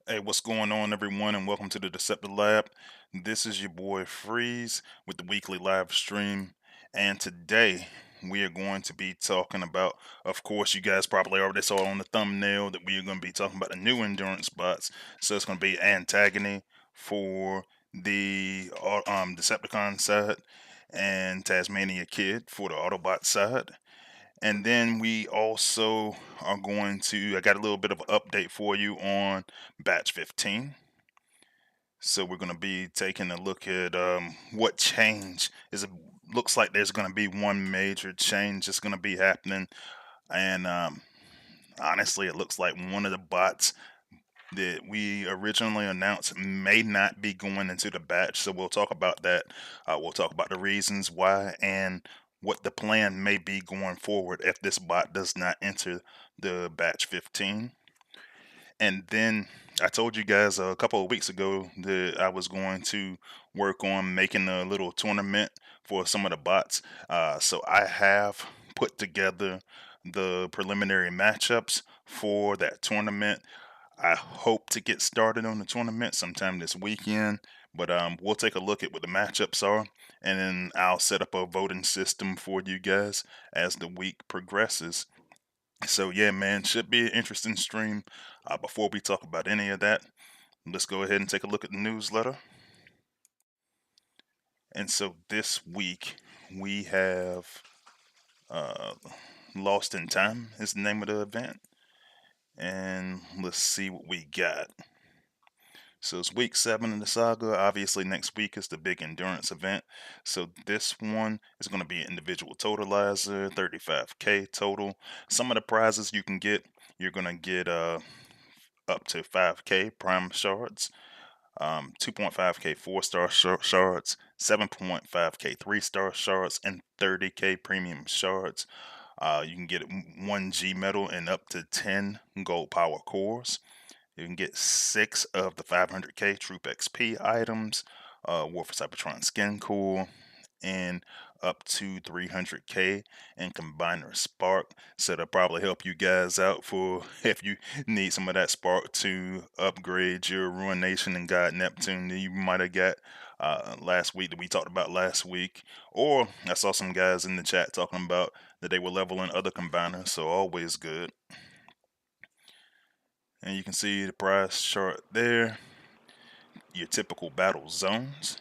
Hey, what's going on, everyone, and welcome to the Deceptilab. This is your boy Freeze with the weekly live stream, and today we are going to be talking about, of course, you guys probably already saw on the thumbnail that we are going to be talking about the new endurance bots. So it's going to be Antagony for the Decepticon side, and Tasmania Kid for the Autobot side. And then we also are going to, I got a little bit of an update for you on batch 15. So we're going to be taking a look at what change is. It looks like there's going to be one major change that's going to be happening, and honestly, it looks like one of the bots that we originally announced may not be going into the batch. So we'll talk about that. We'll talk about the reasons why and what the plan may be going forward if this bot does not enter the batch 15. And then I told you guys a couple of weeks ago that I was going to work on making a little tournament for some of the bots. So I have put together the preliminary matchups for that tournament. I hope to get started on the tournament sometime this weekend, but we'll take a look at what the matchups are, and then I'll set up a voting system for you guys as the week progresses. So yeah, man, should be an interesting stream. Before we talk about any of that, let's go ahead and take a look at the newsletter. And so this week we have uh, Lost in Time is the name of the event, and let's see what we got. So it's week 7 in the saga. Obviously, next week is the big endurance event. So this one is going to be an individual totalizer, 35k total. Some of the prizes you can get, you're going to get up to 5k prime shards, 2.5k 4-star shards, 7.5k 3-star shards, and 30k premium shards. You can get 1G metal and up to 10 gold power cores. You can get 6 of the 500k Troop XP items, War for Cybertron Skin Core, and up to 300k in Combiner Spark. So that'll probably help you guys out for if you need some of that Spark to upgrade your Ruination and God Neptune that you might have got last week that we talked about last week. Or I saw some guys in the chat talking about that they were leveling other combiners, so always good. And you can see the price chart there, your typical battle zones.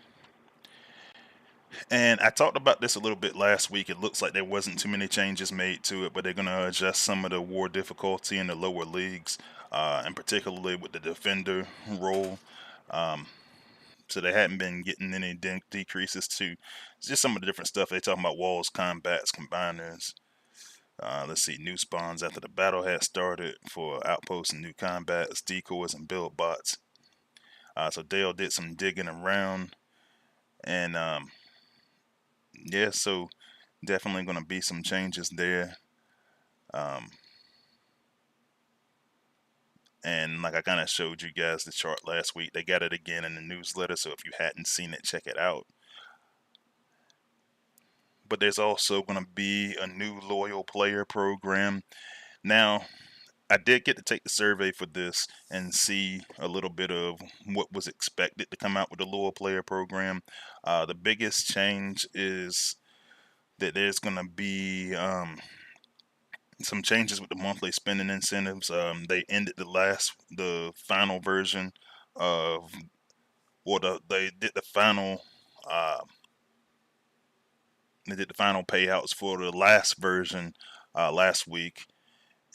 And I talked about this a little bit last week. It looks like there wasn't too many changes made to it, but they're going to adjust some of the war difficulty in the lower leagues, and particularly with the defender role. Um, so they hadn't been getting any decreases to just some of the different stuff. They're talking about walls, combats, combiners. Let's see, new spawns after the battle had started for outposts and new combats, decoys, and build bots. So Dale did some digging around, and yeah, so definitely going to be some changes there. Um, and like I kind of showed you guys the chart last week, they got it again in the newsletter. So if you hadn't seen it, check it out. But there's also going to be a new loyal player program. Now, I did get to take the survey for this and see a little bit of what was expected to come out with the loyal player program. The biggest change is that there's going to be some changes with the monthly spending incentives. They ended the final version of, they did the final, uh, they did the final payouts for the last version last week,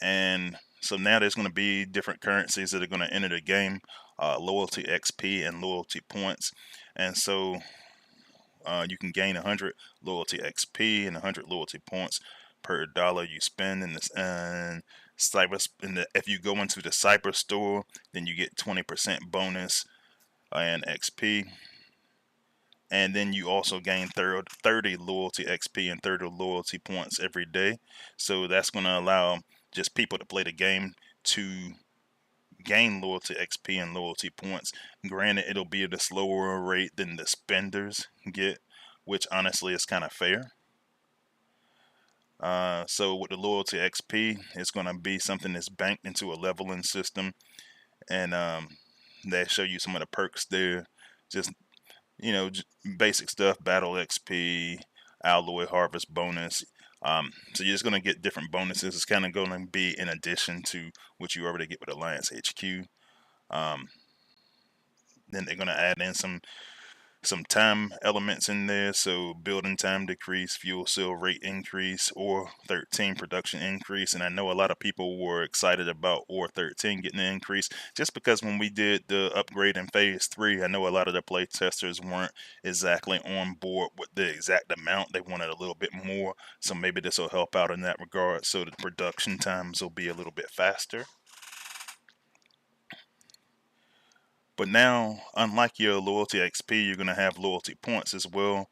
and so now there's going to be different currencies that are going to enter the game, loyalty XP and loyalty points, and so you can gain 100 loyalty XP and 100 loyalty points per dollar you spend in this. And if you go into the cyber store, then you get 20% bonus and XP. And then you also gain 30 loyalty XP and 30 loyalty points every day. So that's going to allow just people to play the game to gain loyalty XP and loyalty points. Granted, it'll be at a slower rate than the spenders get, which honestly is kind of fair. So with the loyalty XP, it's going to be something that's banked into a leveling system, and they show you some of the perks there. Just basic stuff: battle XP, alloy harvest bonus. So you're just going to get different bonuses. It's kind of going to be in addition to what you already get with Alliance HQ. Then they're going to add in some some time elements in there, so building time decrease, fuel cell rate increase, or 13 production increase. And I know a lot of people were excited about or 13 getting an increase, just because when we did the upgrade in phase 3, I know a lot of the play testers weren't exactly on board with the exact amount. They wanted a little bit more, so maybe this will help out in that regard, so the production times will be a little bit faster. But now, unlike your loyalty XP, you're going to have loyalty points as well.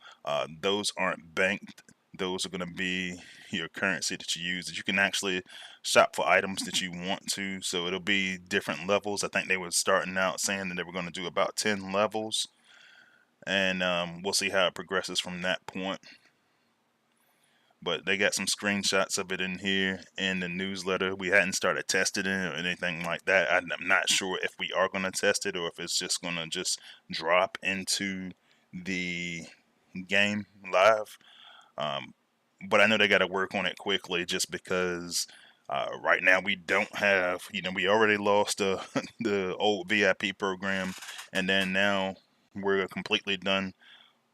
Those aren't banked. Those are going to be your currency that you use, that you can actually shop for items that you want to. So it'll be different levels. I think they were starting out saying that they were going to do about 10 levels. And we'll see how it progresses from that point. But they got some screenshots of it in here in the newsletter. We hadn't started testing it or anything like that. I'm not sure if we are going to test it or if it's just going to just drop into the game live. But I know they got to work on it quickly, just because right now we don't have, we already lost the old VIP program, and then now we're completely done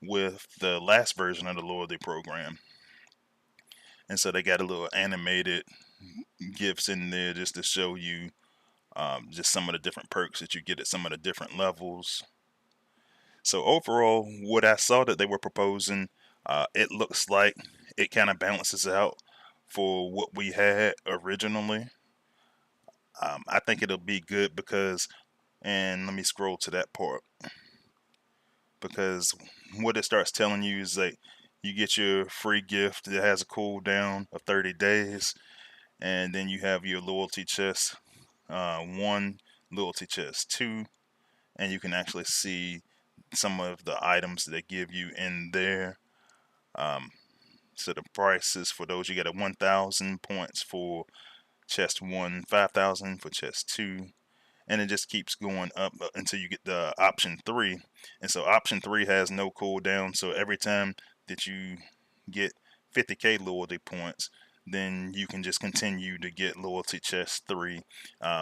with the last version of the loyalty program. And so they got a little animated gifs in there just to show you just some of the different perks that you get at some of the different levels. So overall, what I saw that they were proposing, it looks like it kind of balances out for what we had originally. I think it'll be good because, and let me scroll to that part, because what it starts telling you is that you get your free gift that has a cooldown of 30 days, and then you have your loyalty chest 1, loyalty chest 2, and you can actually see some of the items that they give you in there. So the prices for those, you get a 1,000 points for chest 1, 5,000 for chest 2, and it just keeps going up until you get the option 3. And so option 3 has no cooldown, so every time that you get 50k loyalty points, then you can just continue to get loyalty chest 3.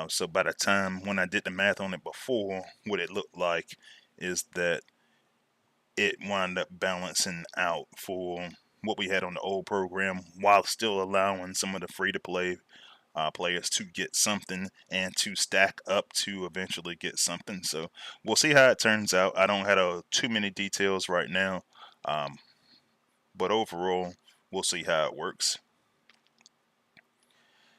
So by the time, when I did the math on it before, what it looked like is that it wound up balancing out for what we had on the old program, while still allowing some of the free to play players to get something and to stack up to eventually get something. So we'll see how it turns out. I don't have too many details right now, but overall, we'll see how it works.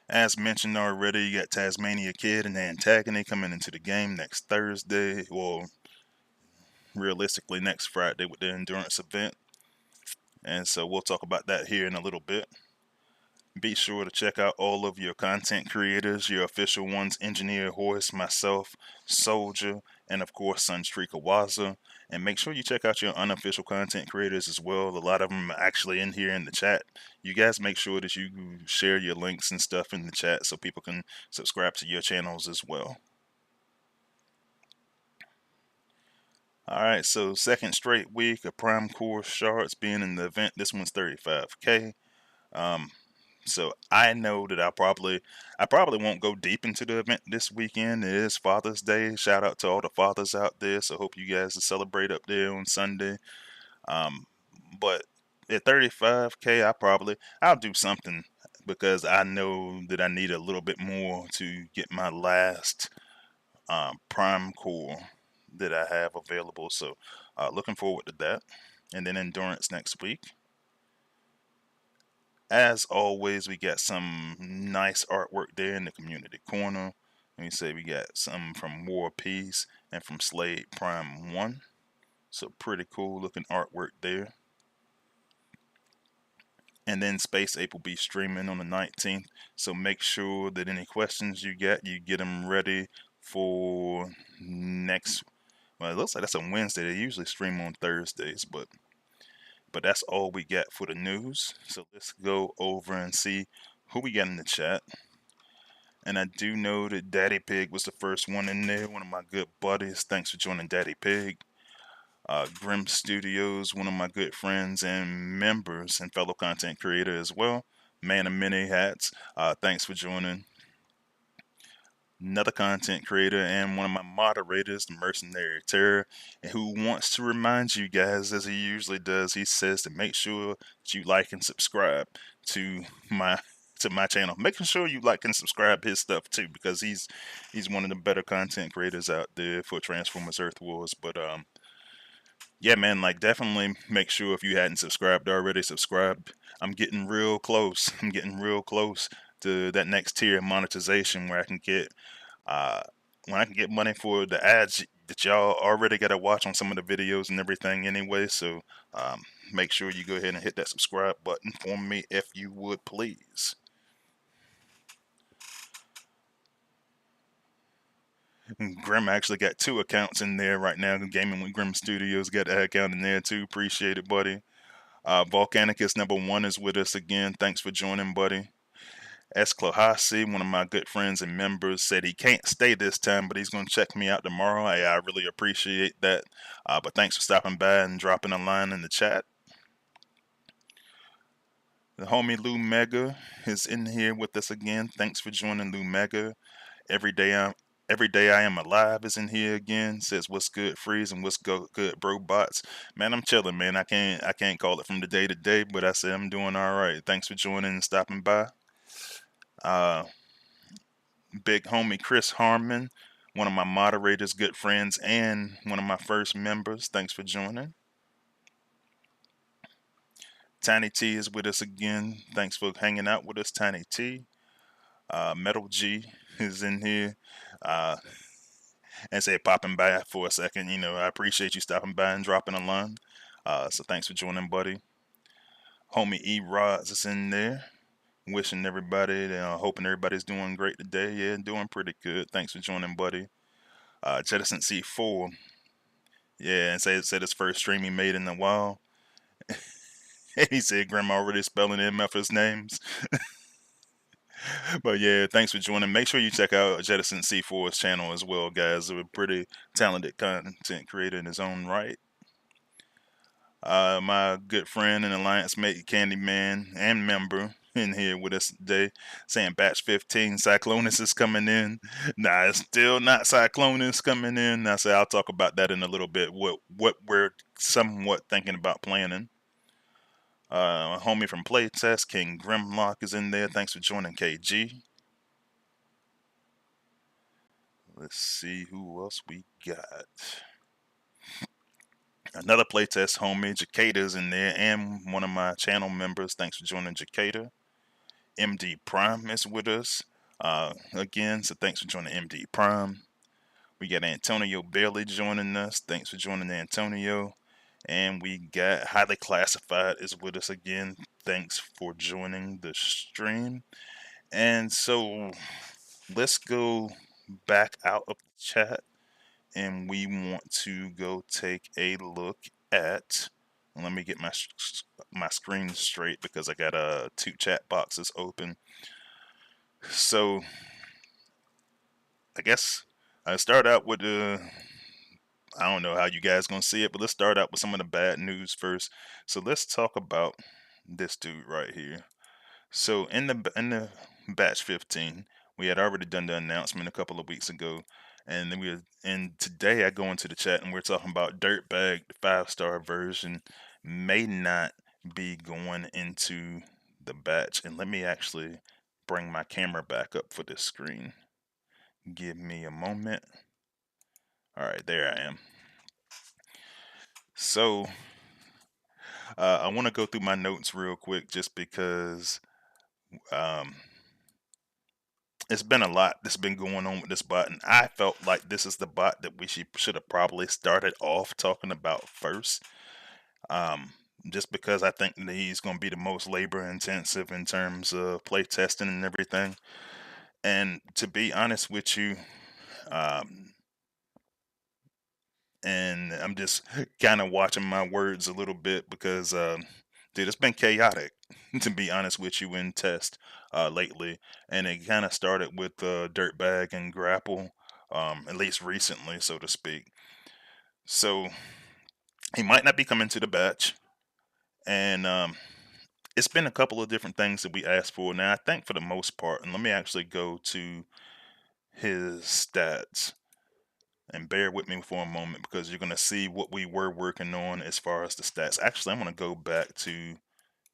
As mentioned already, you got Tasmania Kid and Antagony coming into the game next Thursday, or realistically next Friday with the endurance event. And so we'll talk about that here in a little bit. Be sure to check out all of your content creators, your official ones, Engineer Horse, myself, Soldier, and of course Sunstreak Awaza. And make sure you check out your unofficial content creators as well. A lot of them are actually in here in the chat. You guys make sure that you share your links and stuff in the chat so people can subscribe to your channels as well. Alright, so second straight week of Prime Core Shards being in the event. This one's 35k. So I know that I probably won't go deep into the event this weekend. It is Father's Day. Shout out to all the fathers out there. So hope you guys will celebrate up there on Sunday. But at 35k, I'll do something, because I know that I need a little bit more to get my last Prime Core that I have available. So looking forward to that. And then Endurance next week. As always, we got some nice artwork there in the community corner. Let me say we got some from War Peace and from Slade Prime 1. So pretty cool looking artwork there. And then Space Ape will be streaming on the 19th. So make sure that any questions you get them ready for next. Well, it looks like that's on Wednesday. They usually stream on Thursdays, but that's all we got for the news. So let's go over and see who we got in the chat. And I do know that Daddy Pig was the first one in there, one of my good buddies. Thanks for joining Daddy Pig. Grim Studios, one of my good friends and members and fellow content creator as well. Man of many hats. Thanks for joining. another content creator and one of my moderators, the Mercenary Terror, and who wants to remind you guys, as he usually does, he says to make sure that you like and subscribe to my channel. Making sure you like and subscribe his stuff too, because he's one of the better content creators out there for Transformers Earth Wars. But yeah, man, like definitely make sure if you hadn't subscribed already, subscribe. I'm getting real close. I'm getting real close to that next tier of monetization where I can get uh when I can get money for the ads that y'all already gotta watch on some of the videos and everything anyway. So um make sure you go ahead and hit that subscribe button for me if you would please. Grim actually got two accounts in there right now. Gaming with Grim Studios got that account in there too. Appreciate it, buddy. Volcanicus #1 is with us again. Thanks for joining, buddy. Esclohasi, one of my good friends and members, said he can't stay this time, but he's going to check me out tomorrow. I really appreciate that. But thanks for stopping by and dropping a line in the chat. The homie Lou Mega is in here with us again. Thanks for joining, Lou Mega. Every day I am alive is in here again. Says what's good, Freeze, and what's good, bro bots. Man, I'm chilling, man. I can't call it from the day to day, but I say I'm doing all right. Thanks for joining and stopping by. Uh, Big homie Chris Harmon, one of my moderators, good friends, and one of my first members. Thanks for joining. Tiny T is with us again. Thanks for hanging out with us, Tiny T. Metal G is in here. Uh, and say popping by for a second. You know, I appreciate you stopping by and dropping a line. So thanks for joining, buddy. Homie E Rods is in there. Wishing everybody, hoping everybody's doing great today. Yeah, doing pretty good. Thanks for joining, buddy. Jettison C4. Yeah, and said his first stream he made in a while. He said Grandma already spelling MF's names. But yeah, thanks for joining. Make sure you check out Jettison C4's channel as well, guys. A pretty talented content creator in his own right. My good friend and alliance mate Candyman and member in here with us today, saying batch 15 Cyclonus is coming in. Nah, it's still not Cyclonus coming in. I say I'll talk about that in a little bit. What we're somewhat thinking about planning. Homie from Playtest, King Grimlock is in there. Thanks for joining, KG. Let's see who else we got. Another playtest homie, Jacada's in there, and one of my channel members. Thanks for joining, Jacada. MD Prime is with us again, so thanks for joining MD Prime. We got Antonio Bailey joining us. Thanks for joining, Antonio. And we got Highly Classified is with us again. Thanks for joining the stream. And so let's go back out of the chat, and we want to go take a look at. Let me get my screen straight because I got two chat boxes open. So I guess I start out with I don't know how you guys gonna see it, but let's start out with some of the bad news first. So let's talk about this dude right here. So in the batch 15, we had already done the announcement a couple of weeks ago, and then and today I go into the chat and we're talking about Dirtbag, the 5-star version, may not be going into the batch. And let me actually bring my camera back up for this screen. Give me a moment. All right, there I am. So I want to go through my notes real quick just because um, it's been a lot that's been going on with this bot, and I felt like this is the bot that we should have probably started off talking about first. Um, just because I think that he's going to be the most labor intensive in terms of play testing and everything. And to be honest with you, um, and I'm just kind of watching my words a little bit because, dude, it's been chaotic, to be honest with you, in test lately. And it kind of started with Dirtbag and Grapple, at least recently, so to speak. So he might not be coming to the batch. And it's been a couple of different things that we asked for. Now, I think for the most part, and let me actually go to his stats. And bear with me for a moment because you're going to see what we were working on as far as the stats. Actually, I'm going to go back to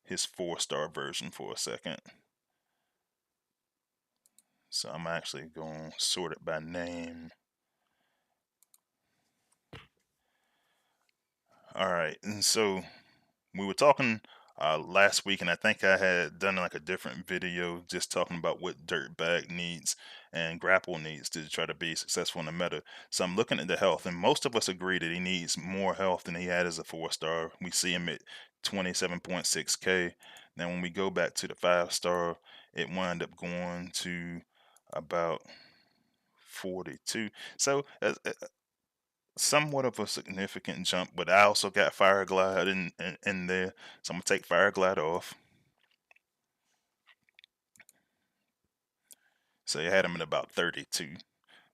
his 4-star version for a second. So I'm actually going to sort it by name. All right, and so we were talking last week, and I think I had done like a different video just talking about what Dirtbag needs and Grapple needs to try to be successful in the meta. So I'm looking at the health, and most of us agree that he needs more health than he had as a 4-star. We see him at 27.6k. Now when we go back to the 5-star, it wound up going to about 42. So somewhat of a significant jump, but I also got Fire Glide in there, so I'm gonna take Fire Glide off. So you had him at about 32.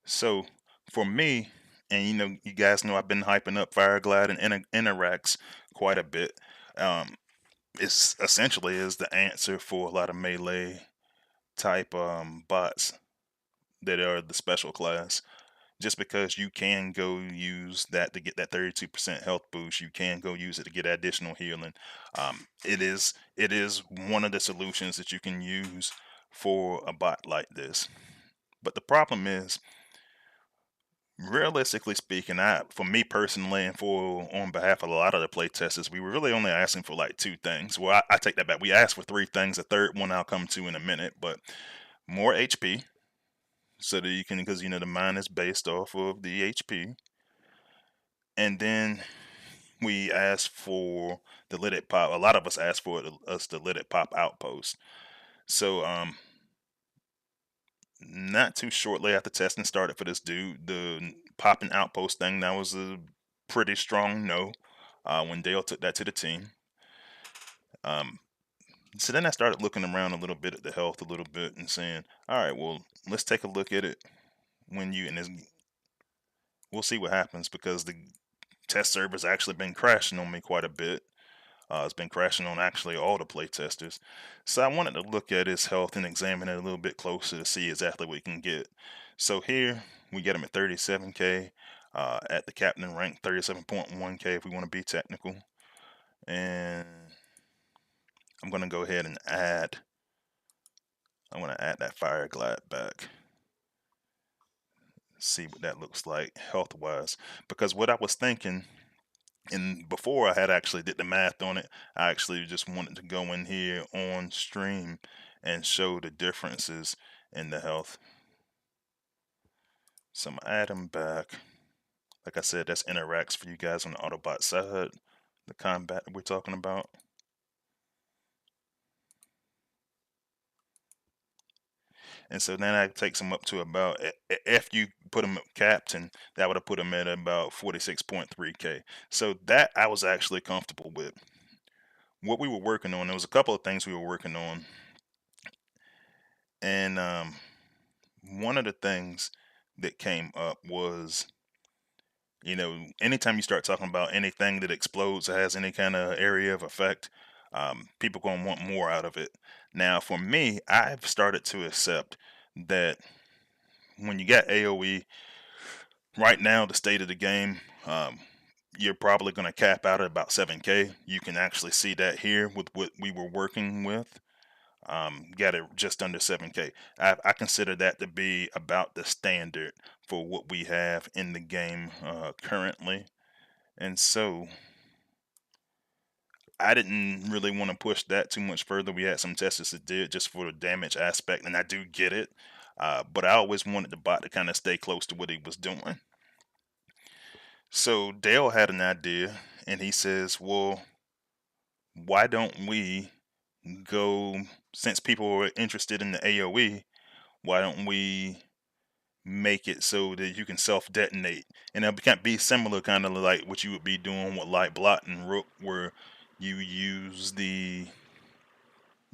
So for me, and you guys know I've been hyping up Fire Glide and Interax quite a bit. It's essentially is the answer for a lot of melee type bots that are the special class. Just because you can go use that to get that 32% health boost, you can go use it to get additional healing. It is one of the solutions that you can use for a bot like this. But the problem is, realistically speaking, for me personally, and for on behalf of a lot of the play testers, we were really only asking for like two things. Well, I take that back. We asked for three things. A third one I'll come to in a minute, but more HP so that you can, because the mine is based off of the HP. And then we asked for the Let It Pop. A lot of us asked for us to Let It Pop outpost. So not too shortly after testing started for this dude, the popping outpost thing, that was a pretty strong no when Dale took that to the team. So then I started looking around a little bit at the health a little bit and saying, all right, well, let's take a look at it we'll see what happens, because the test server's actually been crashing on me quite a bit. It's been crashing on actually all the playtesters. So I wanted to look at his health and examine it a little bit closer to see exactly what we can get. So here we get him at 37k, at the captain rank 37.1k if we want to be technical. And I'm going to go ahead and I'm going to add that Fire Glide back. See what that looks like health wise. Because what I was thinking, and before I had actually did the math on it, I actually just wanted to go in here on stream and show the differences in the health. So I'm gonna add them back. Like I said, that's Interax for you guys on the Autobot side, the combat that we're talking about. And so then that takes them up to about, if you put them at captain, that would have put them at about 46.3k. So that I was actually comfortable with. What we were working on, there was a couple of things we were working on. And one of the things that came up was, anytime you start talking about anything that explodes or has any kind of area of effect, people going to want more out of it. Now, for me, I've started to accept that when you got AoE, right now, the state of the game, you're probably going to cap out at about 7k. You can actually see that here with what we were working with. Got it just under 7k. I consider that to be about the standard for what we have in the game currently. And so I didn't really want to push that too much further. We had some testers that did just for the damage aspect, and I do get it. But I always wanted the bot to kind of stay close to what he was doing. So Dale had an idea, and he says, well, why don't we go, since people are interested in the AoE, why don't we make it so that you can self-detonate? And it can't be similar, kind of like what you would be doing with like Blot and Rook, where you use the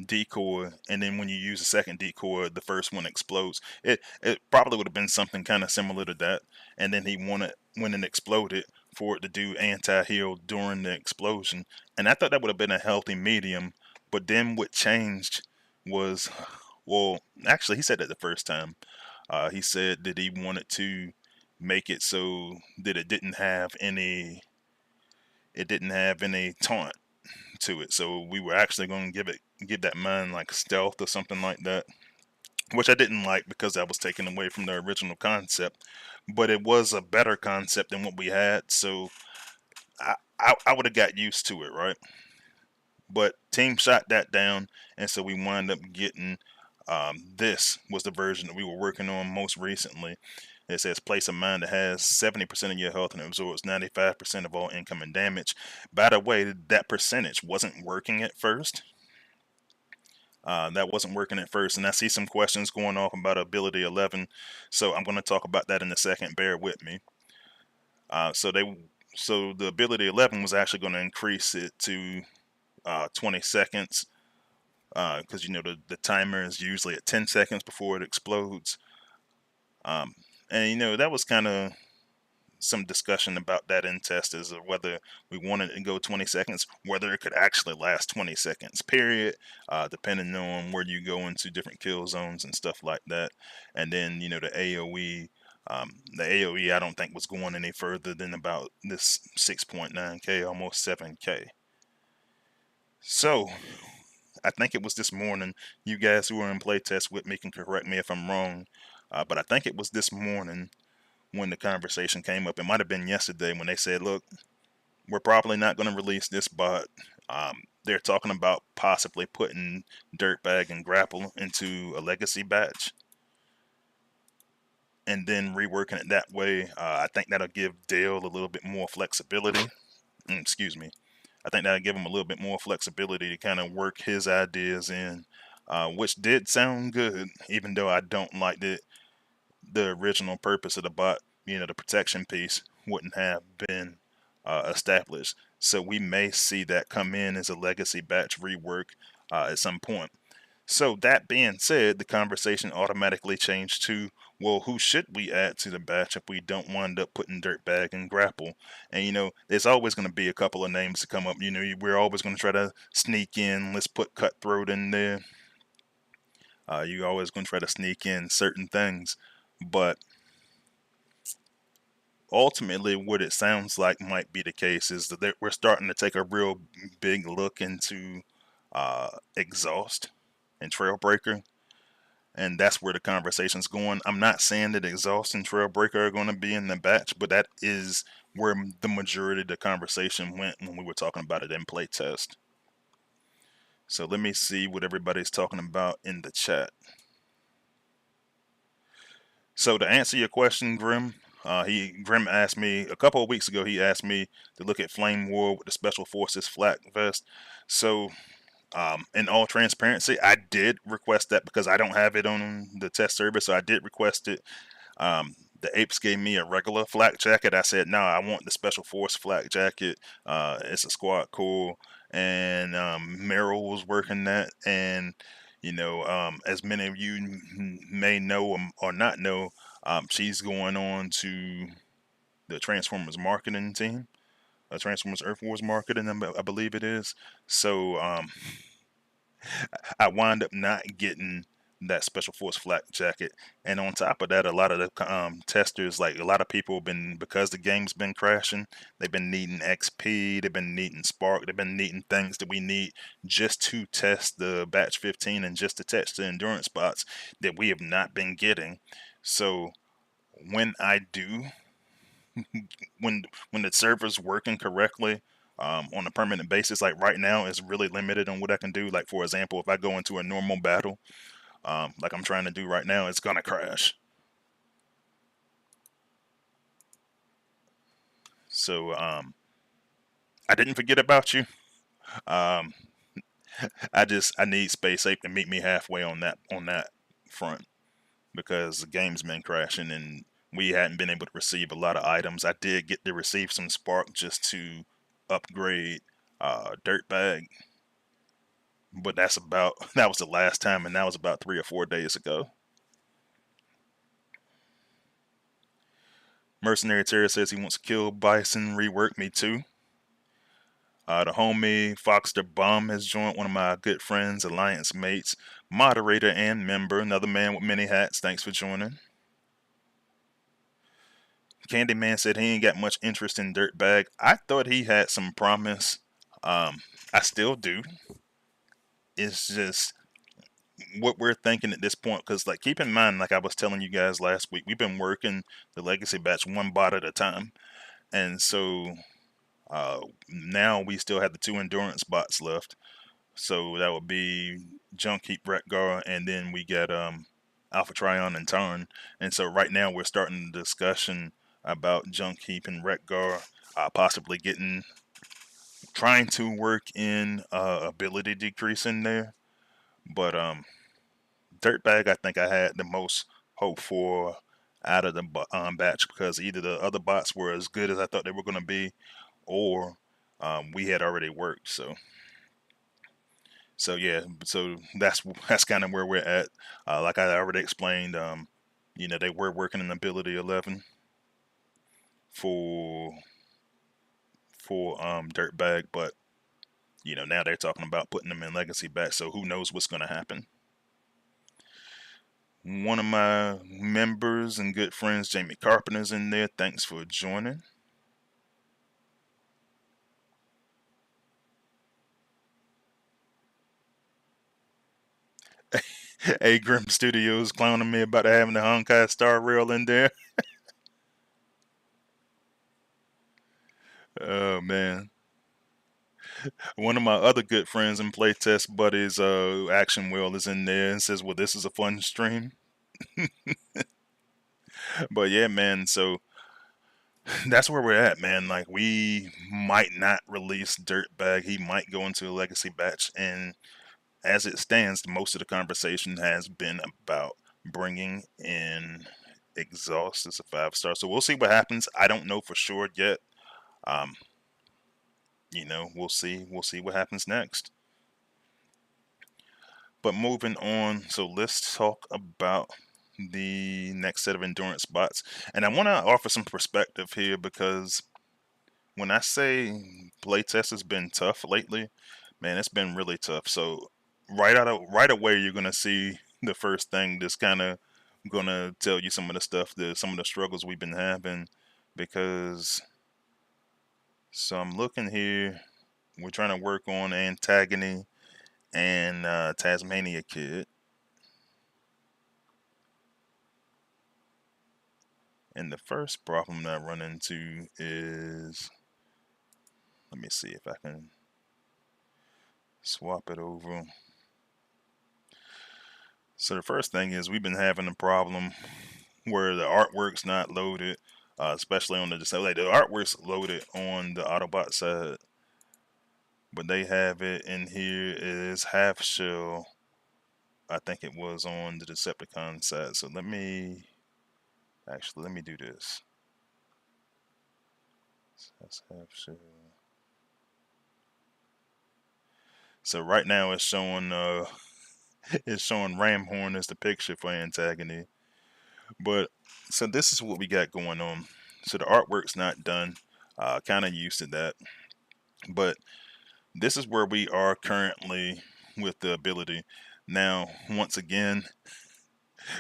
decoy, and then when you use a second decoy, the first one explodes. It probably would have been something kind of similar to that, and then he wanted, when it exploded, for it to do anti-heal during the explosion. And I thought that would have been a healthy medium. But then what changed was, well, actually he said that the first time. He said that he wanted to make it so that it didn't have any taunt to it. So we were actually going to give that mine like stealth or something like that, which I didn't like because that was taken away from the original concept. But it was a better concept than what we had, so I would have got used to it, right? But team shot that down, and so we wound up getting this was the version that we were working on most recently. It says place a mine that has 70% of your health and absorbs 95% of all incoming damage. By the way, that percentage wasn't working at first. That wasn't working at first, and I see some questions going off about ability 11, so I'm going to talk about that in a second. Bear with me. Uh, so they, so the ability 11 was actually going to increase it to 20 seconds, because you know the timer is usually at 10 seconds before it explodes. Um, and you know that was kind of some discussion about that in test as of whether we wanted it to go 20 seconds, whether it could actually last 20 seconds, period, depending on where you go into different kill zones and stuff like that. And then, you know, the AoE I don't think was going any further than about this 6.9k, almost 7k. So I think it was this morning. You guys who are in playtest with me can correct me if I'm wrong, but I think it was this morning when the conversation came up. It might have been yesterday when they said, "Look, we're probably not going to release this bot." They're talking about possibly putting Dirtbag and Grapple into a legacy batch and then reworking it that way. I think that'll give Dale a little bit more flexibility. Excuse me. I think that'll give him a little bit more flexibility to kind of work his ideas in, which did sound good, even though I don't like the original purpose of the bot, you know, the protection piece wouldn't have been established. So we may see that come in as a legacy batch rework at some point. So that being said, the conversation automatically changed to, well, who should we add to the batch if we don't wind up putting Dirtbag and Grapple? And you know, there's always going to be a couple of names to come up. You know, we're always going to try to sneak in. Let's put Cutthroat in there. You're always going to try to sneak in certain things, but ultimately what it sounds like might be the case is that we're starting to take a real big look into exhaust and trailbreaker, and that's where the conversation's going. I'm not saying that exhaust and trailbreaker are going to be in the batch, but that is where the majority of the conversation went when we were talking about it in playtest. So let me see what everybody's talking about in the chat. So to answer your question, Grim, Grim asked me a couple of weeks ago. He asked me to look at Flame War with the Special Forces flak vest. So, in all transparency, I did request that because I don't have it on the test server. So I did request it. The apes gave me a regular flak jacket. I said, no, I want the Special Force flak jacket. It's a squad cool, and Meryl was working that, and you know, as many of you may know or not know, she's going on to the Transformers marketing team, Transformers Earth Wars marketing, I believe it is. So I wind up not getting that Special Force flak jacket, and on top of that, a lot of the testers, like a lot of people, have been, because the game's been crashing, they've been needing XP, they've been needing Spark, they've been needing things that we need just to test the batch 15 and just to test the endurance spots that we have not been getting. So when I do, when the server's working correctly, on a permanent basis, like right now, it's really limited on what I can do. Like for example, if I go into a normal battle, like I'm trying to do right now, it's gonna crash. So I didn't forget about you. Um, I need Space Ape to meet me halfway on that front, because the game's been crashing and we hadn't been able to receive a lot of items. I did get to receive some Spark just to upgrade Dirtbag, but that was the last time, and that was about 3 or 4 days ago. Mercenary Terror says he wants to kill Bison, rework me too. The homie Foxter Bum has joined, one of my good friends, alliance mates, moderator and member, another man with many hats. Thanks for joining. Candyman said he ain't got much interest in Dirtbag. I thought he had some promise. I still do. It's just what we're thinking at this point, because like keep in mind, like I was telling you guys last week, we've been working the legacy batch one bot at a time, and so now we still have the two endurance bots left. So that would be Junk Heap Retgar, and then we get Alpha Trion and Tarn. And so right now we're starting the discussion about Junk Heap and Retgar, possibly trying to work in ability decrease in there. But Dirtbag, I think I had the most hope for out of the batch, because either the other bots were as good as I thought they were going to be, or we had already worked. So yeah, so that's kind of where we're at. Like I already explained, they were working in Ability 11 for Dirtbag, but now they're talking about putting them in Legacy back. So who knows what's going to happen? One of my members and good friends, Jamie Carpenter's in there. Thanks for joining. A Grim Studios clowning me about having the Honkai Star Rail in there. Oh man. One of my other good friends and playtest buddies, Action Will, is in there and says, "Well, this is a fun stream." But yeah, man. So that's where we're at, man. Like we might not release Dirtbag. He might go into a legacy batch, and as it stands, most of the conversation has been about bringing in Exhaust as a 5-star. So we'll see what happens. I don't know for sure yet. Um, we'll see. We'll see what happens next. But moving on, so let's talk about the next set of endurance bots. And I want to offer some perspective here, because when I say playtest has been tough lately, man, it's been really tough. So right away, you're gonna see the first thing that's kind of gonna tell you some of the stuff, some of the struggles we've been having, because so I'm looking here. We're trying to work on Antagony and Tasmania Kid. And the first problem that I run into is, let me see if I can swap it over. So the first thing is we've been having a problem where the artwork's not loaded, especially on the Deceptilab. Like the artwork's loaded on the Autobot side, but they have it in here is half shell. I think it was on the Decepticon side. So let me do this. That's half shell. So right now it's showing Ramhorn as the picture for Antagony. But so this is what we got going on. So the artwork's not done. Kind of used to that. But this is where we are currently with the ability. Now, once again,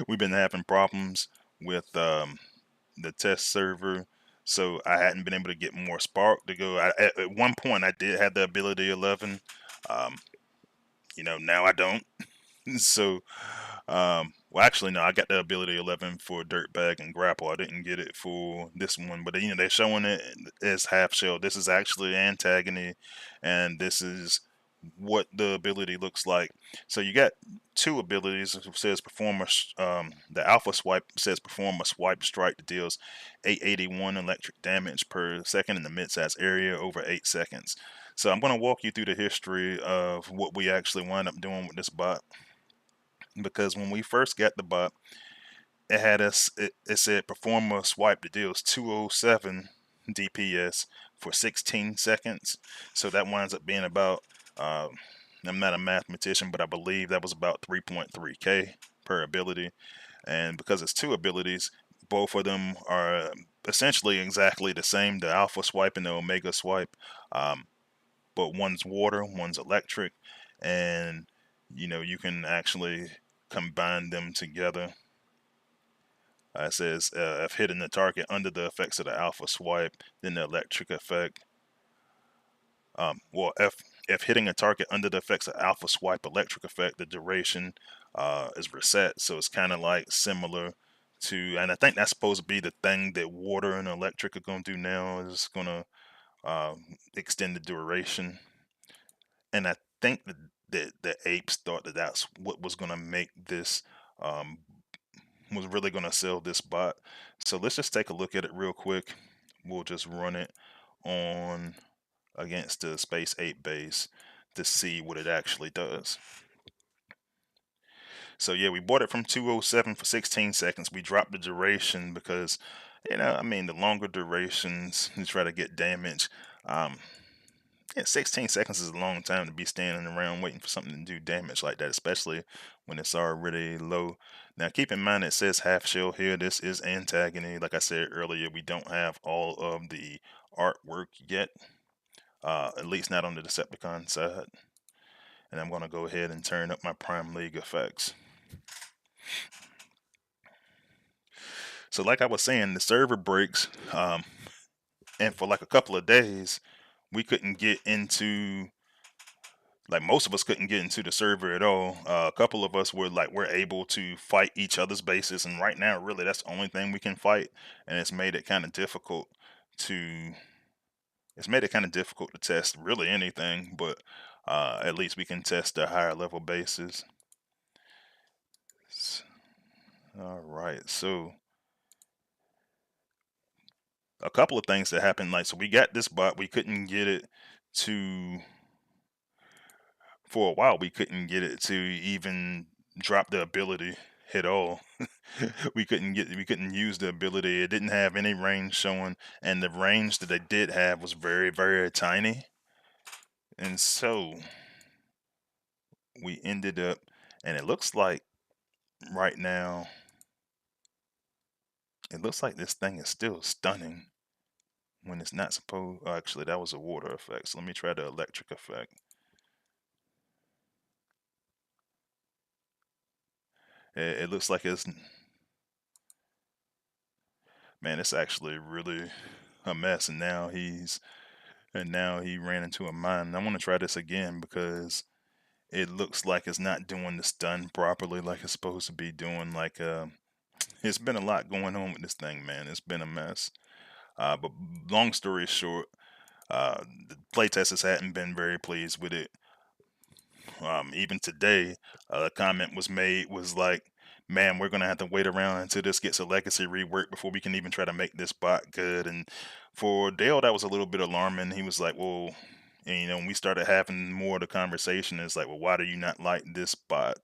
we've been having problems with the test server. So I hadn't been able to get more spark to go. At one point, I did have the ability 11. Um, now I don't. So well, actually, no, I got the ability 11 for Dirtbag and Grapple. I didn't get it for this one, but they're showing it as half shell. This is actually Antagony, and this is what the ability looks like. So you got two abilities. It says perform the alpha swipe says perform a swipe strike that deals 881 electric damage per second in the mid-size area over 8 seconds. So I'm going to walk you through the history of what we actually wind up doing with this bot, because when we first got the bot, it said perform a swipe that deals 207 DPS for 16 seconds. So that winds up being about, I'm not a mathematician, but I believe that was about 3.3k per ability. And because it's two abilities, both of them are essentially exactly the same, the alpha swipe and the omega swipe. But one's water, one's electric, and you can actually combine them together. It says if hitting the target under the effects of the alpha swipe, then the electric effect. Well, if hitting a target under the effects of alpha swipe electric effect, the duration is reset. So it's kind of like similar to, and I think that's supposed to be the thing that water and electric are going to do now, is going to extend the duration. And I think that the apes thought that that's what was going to make this, um, was really going to sell this bot. So let's just take a look at it real quick. We'll just run it on against the Space 8 base to see what it actually does. So yeah, we bought it from 207 for 16 seconds. We dropped the duration because, I mean, the longer durations, you try to get damage. Um, yeah, 16 seconds is a long time to be standing around waiting for something to do damage like that, especially when it's already low. Now, keep in mind it says half shell here. This is Antagony. Like I said earlier, we don't have all of the artwork yet, at least not on the Decepticon side. And I'm going to go ahead and turn up my Prime League effects. So like I was saying, the server breaks, and for like a couple of days, we couldn't get into, like most of us couldn't get into the server at all. A couple of us we're able to fight each other's bases, and right now, really, that's the only thing we can fight, and it's made it kind of difficult to, test really anything, but at least we can test the higher level bases. All right, so a couple of things that happened. Like, so we got this bot, we couldn't get it to, for a while, we couldn't get it to even drop the ability at all. We couldn't use the ability. It didn't have any range showing, and the range that they did have was very, very tiny. And so we ended up, and it looks like right now, it looks like this thing is still stunning when it's not supposed. Oh, actually, that was a water effect. So let me try the electric effect. It looks like it's, man, it's actually really a mess. And now he ran into a mine. I want to try this again because it looks like it's not doing the stun properly like it's supposed to be doing. Like, it's been a lot going on with this thing, man. It's been a mess. But long story short, the playtesters hadn't been very pleased with it. Even today, a comment was made, was like, man, we're gonna have to wait around until this gets a legacy rework before we can even try to make this bot good. And for Dale, that was a little bit alarming. He was like, well, and when we started having more of the conversation, it's like, well, why do you not like this bot?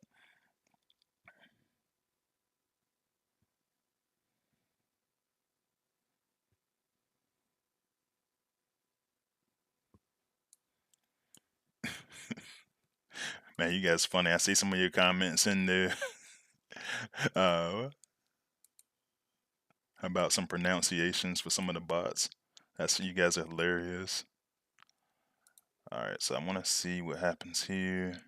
Man, you guys funny. I see some of your comments in there uh, about some pronunciations for some of the bots. That's, you guys are hilarious. All right, so I want to see what happens here.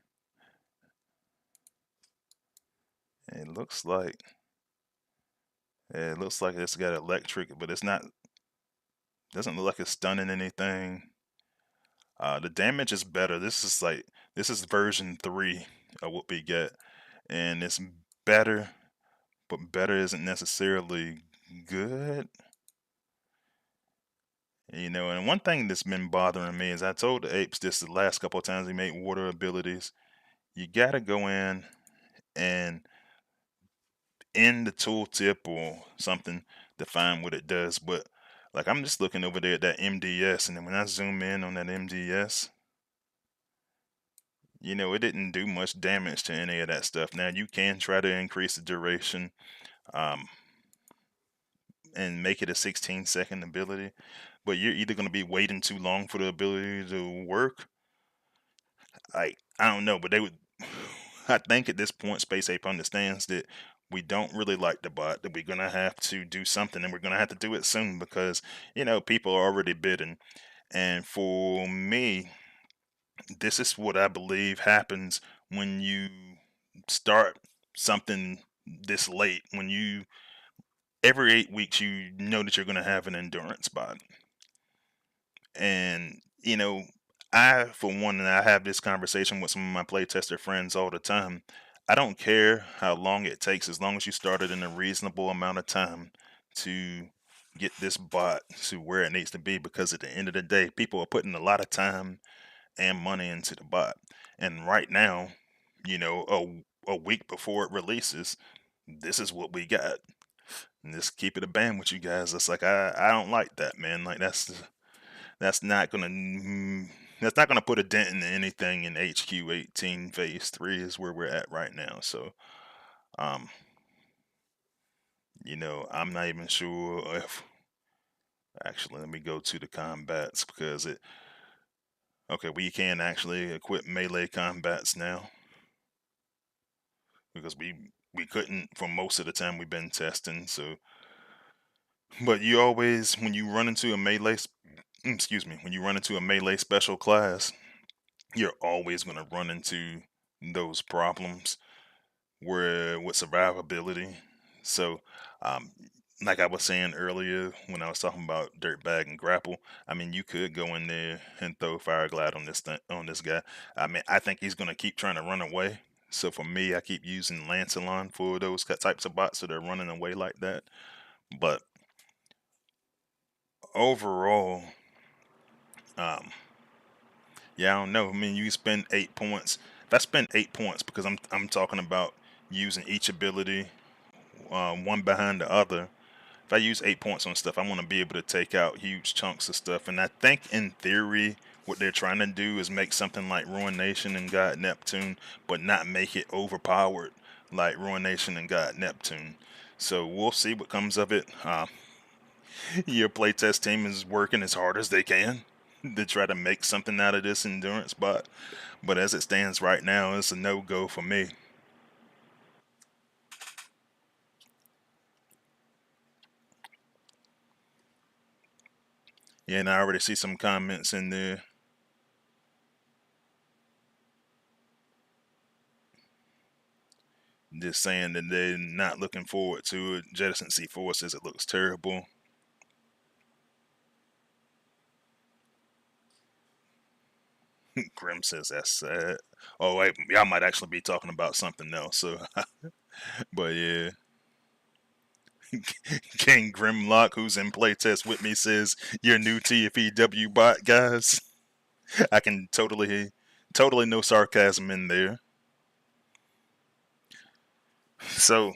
It looks like it's got electric, but it's not. Doesn't look like it's stunning anything. The damage is better. This is version 3 of what we get, and it's better, but better isn't necessarily good. And one thing that's been bothering me is I told the apes this the last couple of times we made water abilities. You gotta go and in the tooltip or something to find what it does. But like I'm just looking over there at that MDS, and then when I zoom in on that MDS, it didn't do much damage to any of that stuff. Now you can try to increase the duration, um, and make it a 16-second ability, but you're either going to be waiting too long for the ability to work. I don't know, but they would. I think at this point, Space Ape understands that we don't really like the bot, that we're gonna have to do something, and we're gonna have to do it soon because people are already bidding. And for me, this is what I believe happens when you start something this late. When you every 8 weeks you know that you're going to have an endurance bot. And, I, for one, and I have this conversation with some of my playtester friends all the time. I don't care how long it takes, as long as you started in a reasonable amount of time to get this bot to where it needs to be. Because at the end of the day, people are putting a lot of time and money into the bot. And right now, a week before it releases, this is what we got. And just keep it a band with you guys. It's like I don't like that, man. Like that's not gonna that's not gonna put a dent in anything in HQ18 Phase 3 is where we're at right now. So um, I'm not even sure if actually let me go to the combats because it okay, we can actually equip melee combats now because we couldn't for most of the time we've been testing. So but you always when you run into a melee excuse me, when you run into a melee special class, you're always going to run into those problems where with survivability. So, um, like I was saying earlier when I was talking about dirtbag and grapple, I mean you could go in there and throw fire glide on on this guy. I mean I think he's gonna keep trying to run away. So for me, I keep using Lancelon for those types of bots that are running away like that. But overall, um, yeah, I don't know. I mean, you spend 8 points. If I spend 8 points, because I'm talking about using each ability one behind the other. If I use 8 points on stuff, I want to be able to take out huge chunks of stuff. And I think in theory, what they're trying to do is make something like Ruination and God Neptune, but not make it overpowered like Ruination and God Neptune. So we'll see what comes of it. Your playtest team is working as hard as they can to try to make something out of this endurance bot. But as it stands right now, it's a no-go for me. Yeah, and I already see some comments in there just saying that they're not looking forward to it. Jettison C4 says it looks terrible. Grim says that's sad. Oh wait, y'all might actually be talking about something else. So, but yeah, King Grimlock, who's in playtest with me, says your new tfew bot, guys. I can totally no sarcasm in there. So,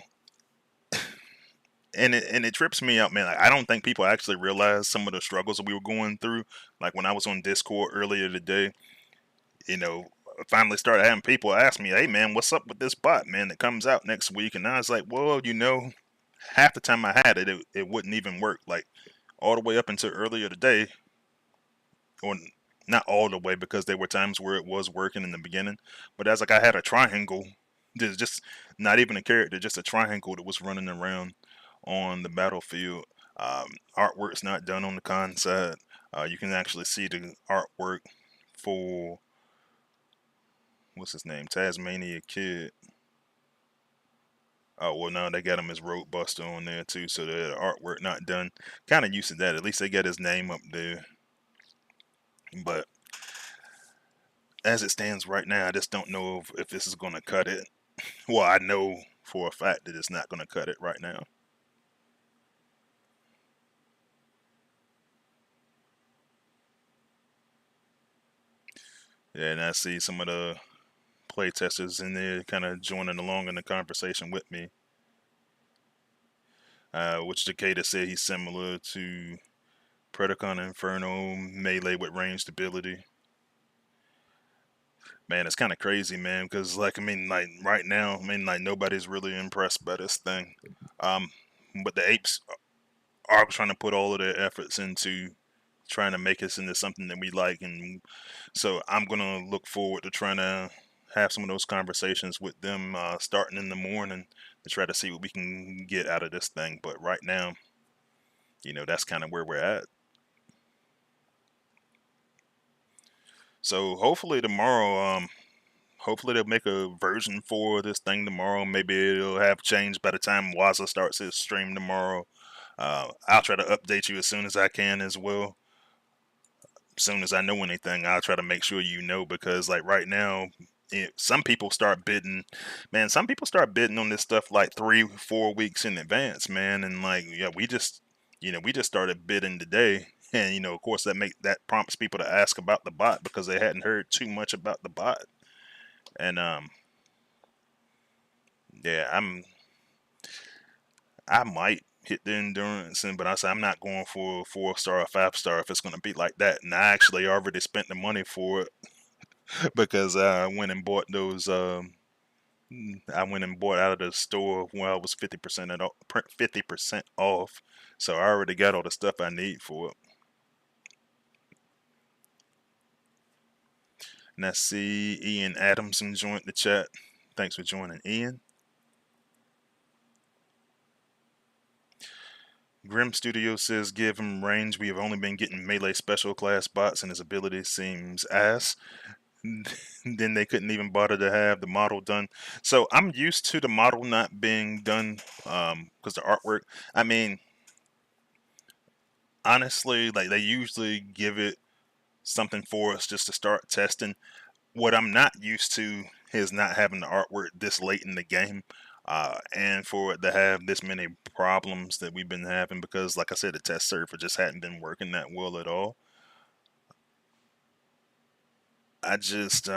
and it trips me out, man. Like, I don't think people actually realize some of the struggles that we were going through. Like when I was on Discord earlier today, you know, I finally started having people ask me, "Hey, man, what's up with this bot, man, that comes out next week?" And I was like, "Well, half the time I had it wouldn't even work. Like all the way up until earlier today, or not all the way because there were times where it was working in the beginning, but as like I had a triangle, there's just not even a character, just a triangle that was running around on the battlefield. Artwork's not done on the con side. You can actually see the artwork for what's his name, Tasmania Kid. Oh well, no, they got him as Roadbuster on there too, so the artwork not done. Kind of used to that. At least they got his name up there. But as it stands right now, I just don't know if this is going to cut it. Well, I know for a fact that it's not going to cut it right now. Yeah, and I see some of the playtesters in there kind of joining along in the conversation with me. Which Takeda said he's similar to Predacon Inferno melee with ranged ability. Man, it's kind of crazy, man, because like I mean, like right now, I mean, like nobody's really impressed by this thing. Um, but the apes are trying to put all of their efforts into trying to make us into something that we like, and so I'm gonna look forward to trying to have some of those conversations with them starting in the morning to try to see what we can get out of this thing. But right now, that's kind of where we're at. So hopefully tomorrow, hopefully they'll make a version for this thing tomorrow. Maybe it'll have changed by the time Waza starts his stream tomorrow. I'll try to update you as soon as I can as well. As soon as I know anything, I'll try to make sure you know, because like right now, some people start bidding, man. Some people start bidding on this stuff like 3, 4 weeks in advance, man. And like, yeah, we just started bidding today, and of course, that prompts people to ask about the bot because they hadn't heard too much about the bot. And yeah, I might hit the endurance, but I say I'm not going for a 4 star or 5 star if it's going to be like that. And I actually already spent the money for it because I went and bought those. I went and bought out of the store when I was 50% off. So I already got all the stuff I need for it. And I see Ian Adamson joined the chat. Thanks for joining, Ian. Grim Studio says give him range. We have only been getting melee special class bots, and his ability seems ass. Then they couldn't even bother to have the model done. So I'm used to the model not being done because the artwork. I mean, honestly, like they usually give it something for us just to start testing. What I'm not used to is not having the artwork this late in the game, and for it to have this many problems that we've been having because, like I said, the test server just hadn't been working that well at all. I just,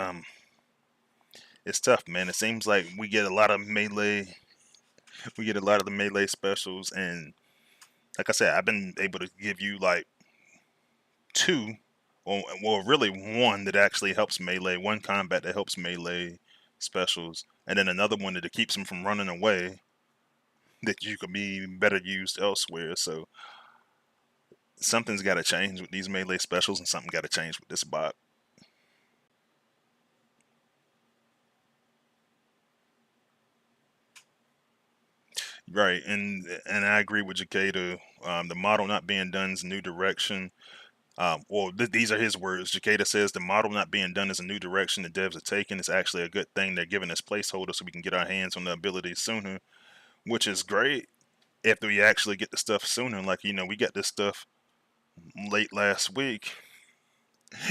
it's tough, man. It seems like we get a lot of the melee specials, and like I said, I've been able to give you like two, or well, really one that actually helps melee, one combat that helps melee specials, and then another one that keeps them from running away that you could be better used elsewhere. So something's got to change with these melee specials, and something got to change with this bot. Right, and I agree with Jakeda. The model not being done is a new direction. These are his words. Jakeda says the model not being done is a new direction the devs are taking. It's actually a good thing. They're giving us placeholders so we can get our hands on the abilities sooner, which is great if we actually get the stuff sooner. Like, we got this stuff late last week,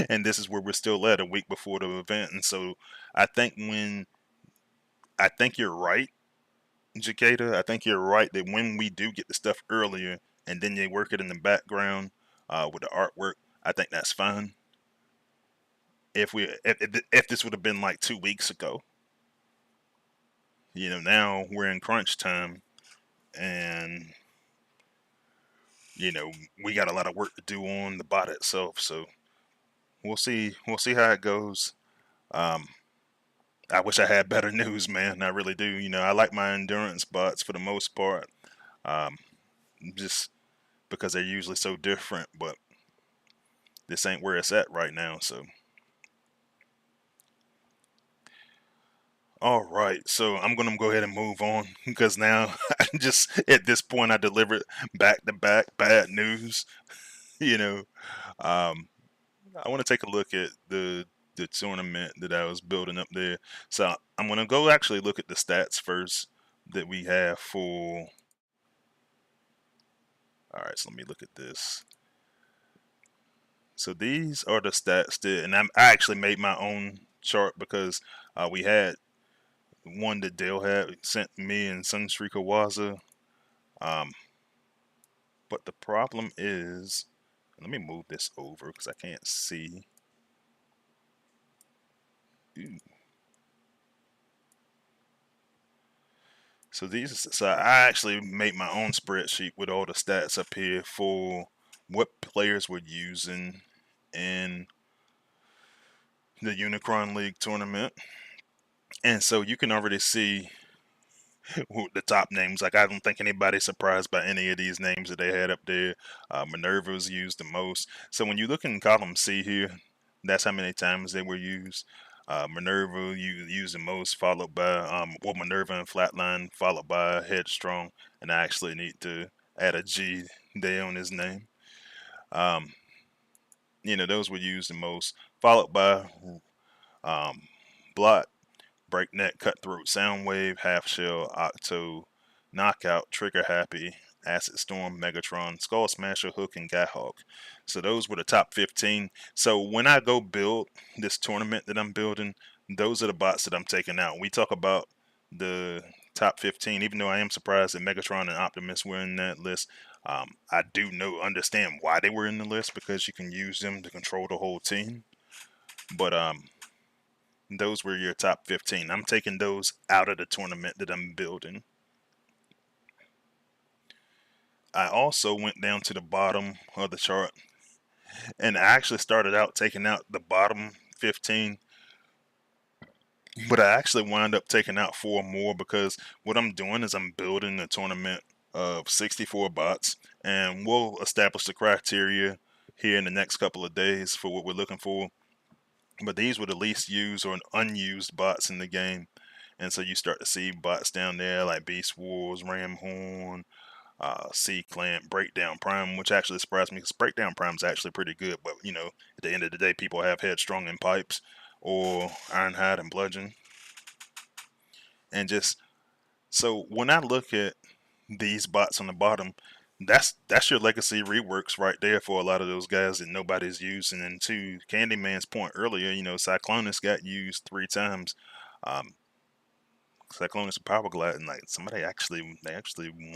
and this is where we're still at a week before the event. And so I think when I think you're right, Jakeda. I think you're right that when we do get the stuff earlier and then they work it in the background with the artwork, I think that's fine. If this would have been like 2 weeks ago, now we're in crunch time, and you know we got a lot of work to do on the bot itself. So we'll see how it goes. Um, I wish I had better news, man. I really do. I like my endurance bots for the most part, um, just because they're usually so different. But this ain't where it's at right now. So, all right. So I'm gonna go ahead and move on because now I just at this point I delivered back to back bad news. You know, um, I want to take a look at the tournament that I was building up there. So I'm gonna go actually look at the stats first that we have for. All right, so let me look at this. So these are the stats that, and I actually made my own chart because we had one that Dale had sent me and Sunstreak Waza. Um, but the problem is, let me move this over because I can't see. Ooh. So I actually made my own spreadsheet with all the stats up here for what players were using in the Unicron League tournament. And so you can already see the top names. Like, I don't think anybody's surprised by any of these names that they had up there. Minerva was used the most. So when you look in column C here, that's how many times they were used. Minerva used the most, followed by Minerva and Flatline, followed by Headstrong. And I actually need to add a G there on his name. Um, those were used the most, followed by um, Blot, Breakneck, Cutthroat, Soundwave, Half Shell, Octo, Knockout, Trigger Happy, Acid Storm, Megatron, Skull Smasher, Hook, and Guy-Hawk. So those were the top 15. So when I go build this tournament that I'm building, those are the bots that I'm taking out. We talk about the top 15, even though I am surprised that Megatron and Optimus were in that list. I do understand why they were in the list, because you can use them to control the whole team. But those were your top 15. I'm taking those out of the tournament that I'm building. I also went down to the bottom of the chart, and I actually started out taking out the bottom 15, but I actually wound up taking out 4 more, because what I'm doing is I'm building a tournament of 64 bots, and we'll establish the criteria here in the next couple of days for what we're looking for. But these were the least used or unused bots in the game. And so you start to see bots down there like Beast Wars, Ramhorn, C Clamp, Breakdown Prime, which actually surprised me because Breakdown Prime is actually pretty good. But at the end of the day, people have Headstrong and Pipes, or Ironhide and Bludgeon, and just so when I look at these bots on the bottom, that's your legacy reworks right there for a lot of those guys that nobody's using. And to Candyman's point earlier, Cyclonus got used 3 times. Um, Cyclonus and Power Glide, and like they actually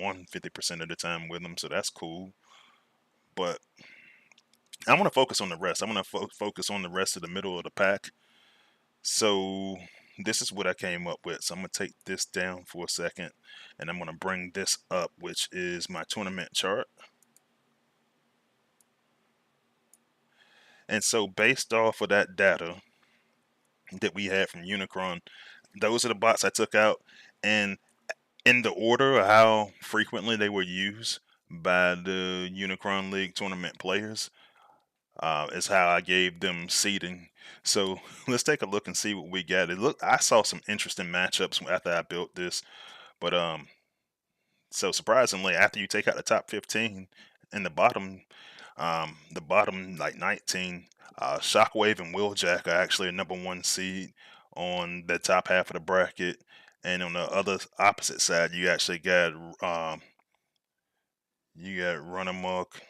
won 50% of the time with them, so that's cool. But I want to focus on the rest. I want to focus on the rest of the middle of the pack. So this is what I came up with. So I'm gonna take this down for a second, and I'm gonna bring this up, which is my tournament chart. And so based off of that data that we had from Unicron, those are the bots I took out, and in the order of how frequently they were used by the Unicron League tournament players, is how I gave them seeding. So let's take a look and see what we got. I saw some interesting matchups after I built this, but so surprisingly, after you take out the top 15 in the bottom like 19, Shockwave and Wheeljack are actually a number 1 seed on the top half of the bracket, and on the other opposite side, you got Run Amok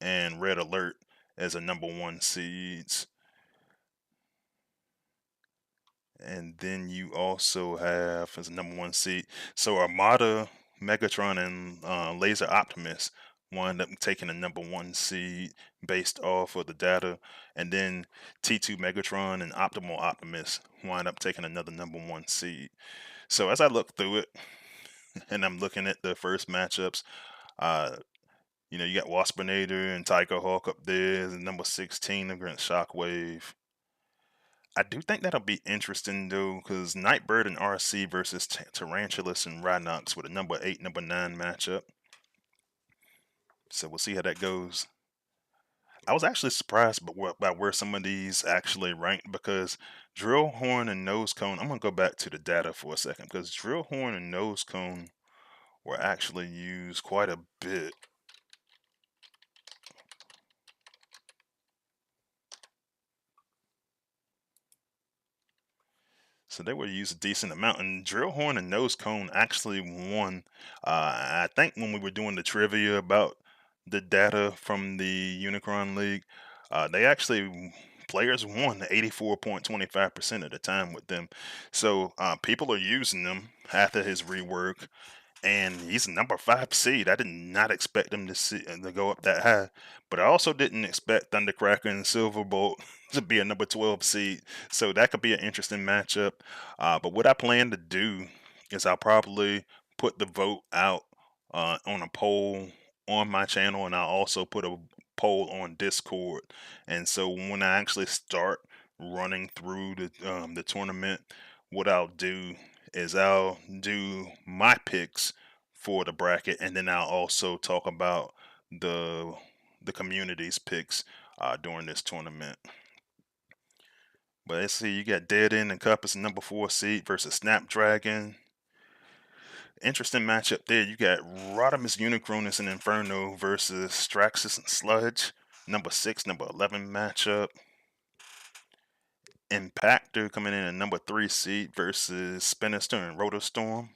and Red Alert as a number 1 seeds. And then you also have as a number 1 seed. So Armada, Megatron, and Laser Optimus wind up taking a number 1 seed based off of the data. And then T2 Megatron and Optimal Optimus wind up taking another number 1 seed. So as I look through it, and I'm looking at the first matchups, uh, you got Waspinator and Tiger Hawk up there as number 16 against Shockwave. I do think that'll be interesting though, because Nightbird and RC versus Tarantulas and Rhinox with a number 8, number 9 matchup. So we'll see how that goes. I was actually surprised by where some of these actually ranked, because Drill Horn and Nose Cone. I'm gonna go back to the data for a second, because Drill Horn and Nose Cone were actually used quite a bit. So they were used a decent amount, and Drill Horn and Nose Cone actually won. I think when we were doing the trivia about the data from the Unicron League, they actually players won 84.25% of the time with them. So people are using them after his rework, and he's a number 5 seed. I did not expect him to go up that high, but I also didn't expect Thundercracker and Silverbolt to be a number 12 seed. So that could be an interesting matchup. But what I plan to do is I'll probably put the vote out on a poll on my channel, and I'll also put a poll on Discord. And so when I actually start running through the tournament, what I'll do is I'll do my picks for the bracket, and then I'll also talk about the the community's picks during this tournament. But let's see, you got Dead End and Cup as number 4 seed versus Snapdragon. Interesting matchup there. You got Rodimus Unicronus and Inferno versus Straxus and Sludge. Number 6, number 11 matchup. Impactor coming in at number 3 seed versus Spinister and Rotostorm.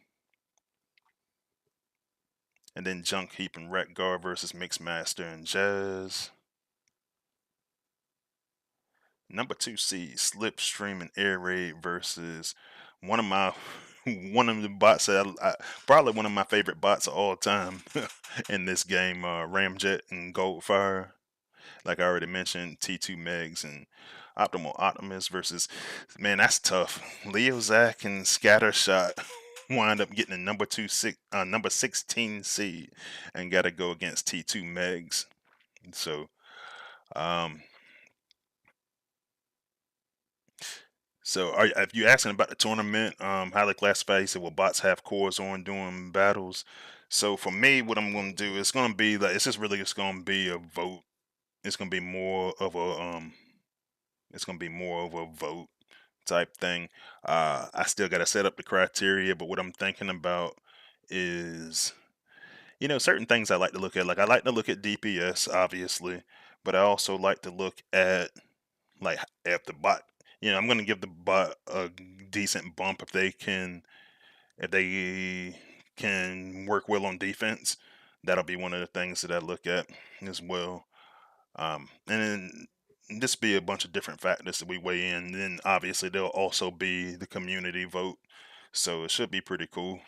And then Junk Heap and Wreck Guard versus Mixmaster and Jazz. Number 2 seed Slipstream and Air Raid versus one of my one of the bots that probably one of my favorite bots of all time in this game, Ramjet and Goldfire. Like I already mentioned, T2 Megs and Optimal Optimus versus, man, that's tough. Leo Zach and Scattershot wind up getting a number 16 seed and got to go against T2 Megs. So, um, if you asking about the tournament, how they classify, you said, will bots have cores on during battles? So for me, what I'm going to do, it's going to be like, it's just really just going to be a vote. It's going to be more of a vote type thing. I still got to set up the criteria, but what I'm thinking about is, certain things I like to look at. Like I like to look at DPS, obviously, but I also like to look at like if the bot. I'm going to give the bot a decent bump if they can work well on defense. That'll be one of the things that I look at as well. And then this be a bunch of different factors that we weigh in. And then obviously there'll also be the community vote, so it should be pretty cool.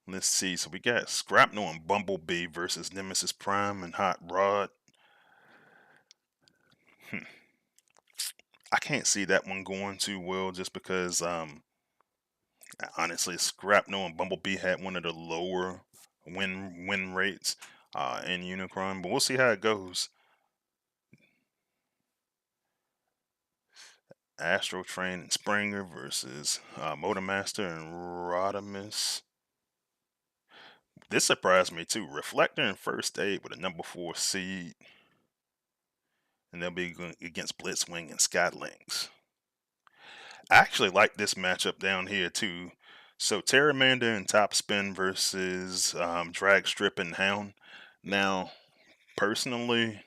Let's see. So we got Scrapnel and Bumblebee versus Nemesis Prime and Hot Rod. Hmm. I can't see that one going too well just because, honestly, Scrapnel and Bumblebee had one of the lower win rates in Unicron, but we'll see how it goes. Astro Train and Springer versus Motormaster and Rodimus. This surprised me too. Reflector and First Aid with a number 4 seed. And they'll be going against Blitzwing and Skylinks. I actually like this matchup down here too. So Terramander and Topspin versus Drag Strip and Hound. Now, personally,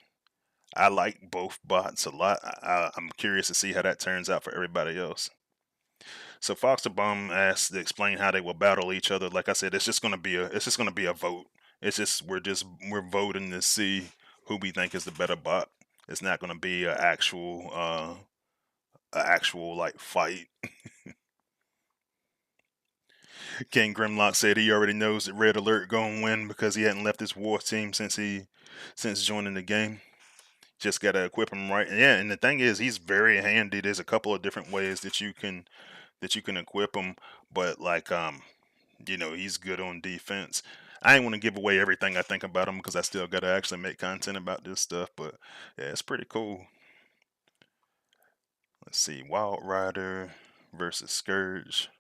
I like both bots a lot. I'm curious to see how that turns out for everybody else. So Foxabomb asked to explain how they will battle each other. Like I said, it's just gonna be a vote. We're voting to see who we think is the better bot. It's not gonna be an actual like fight. King Grimlock said he already knows that Red Alert gonna win because he hadn't left his war team since joining the game. Just gotta equip him right. Yeah, and the thing is, he's very handy. There's a couple of different ways that you can equip him, but like he's good on defense. I ain't want to give away everything I think about him because I still got to actually make content about this stuff. But yeah, it's pretty cool. Let's see, Wild Rider versus Scourge.